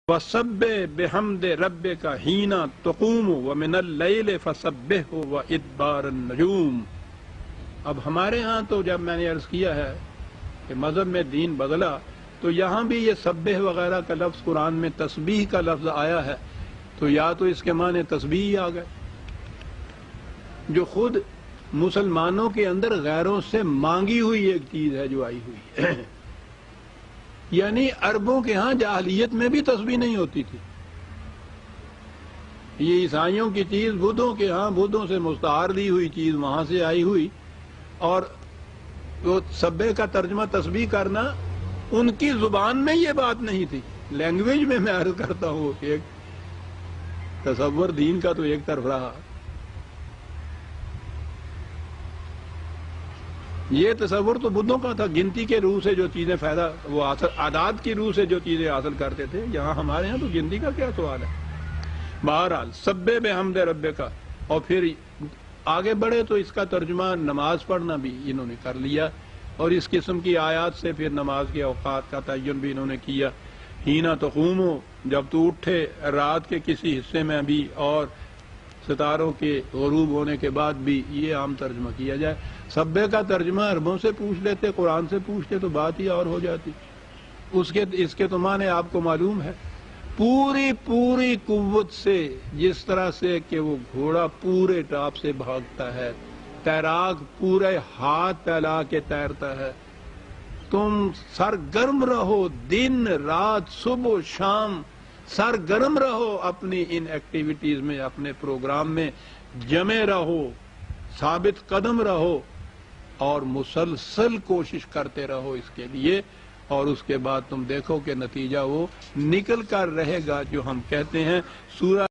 وَسَبِّحْ بِحَمْدِ رَبِّكَ حِینَ تُقُومُ وَمِنَ اللَّیلِ فَسَبِّحْهُ وَإِدْبَارَ النُّجُومِ۔ اب ہمارے ہاں تو جب میں نے عرض کیا ہے کہ مذہب میں دین بدلا تو یہاں بھی یہ سبح وغیرہ کا لفظ قرآن میں تسبیح کا لفظ آیا ہے، تو یا تو اس کے معنی تسبیح آ گئے جو خود مسلمانوں کے اندر غیروں سے مانگی ہوئی ایک چیز ہے جو آئی ہوئی ہے۔ یعنی عربوں کے ہاں جاہلیت میں بھی تسبیح نہیں ہوتی تھی، یہ عیسائیوں کی چیز بدھوں کے ہاں بدھوں سے مستعار لی ہوئی چیز وہاں سے آئی ہوئی، اور وہ سبح کا ترجمہ تسبیح کرنا ان کی زبان میں یہ بات نہیں تھی، لینگویج میں میں عرض کرتا ہوں ایک تصور دین کا تو ایک طرف رہا، یہ تصور تو بدھوں کا تھا، گنتی کے روح سے جو چیزیں فائدہ وہ اعداد کی روح سے جو چیزیں حاصل کرتے تھے، یہاں ہمارے ہاں تو گنتی کا کیا سوال ہے۔ بہرحال سبح بحمد ربک، اور پھر آگے بڑھے تو اس کا ترجمہ نماز پڑھنا بھی انہوں نے کر لیا، اور اس قسم کی آیات سے پھر نماز کے اوقات کا تعین بھی انہوں نے کیا۔ حین تقوم، جب تو اٹھے رات کے کسی حصے میں بھی، اور ستاروں کے غروب ہونے کے بعد بھی، یہ عام ترجمہ کیا جائے۔ سبح کا ترجمہ عربوں سے پوچھ لیتے، قرآن سے پوچھتے تو بات ہی اور ہو جاتی۔ اس کے تو معنی آپ کو معلوم ہے، پوری قوت سے، جس طرح سے کہ وہ گھوڑا پورے ٹاپ سے بھاگتا ہے، تیراک پورے ہاتھ پھیلا کے تیرتا ہے، تم سرگرم رہو، دن رات صبح شام سرگرم رہو اپنی ان ایکٹیویٹیز میں، اپنے پروگرام میں جمے رہو، ثابت قدم رہو، اور مسلسل کوشش کرتے رہو اس کے لیے، اور اس کے بعد تم دیکھو کہ نتیجہ وہ نکل کر رہے گا جو ہم کہتے ہیں۔ سورہ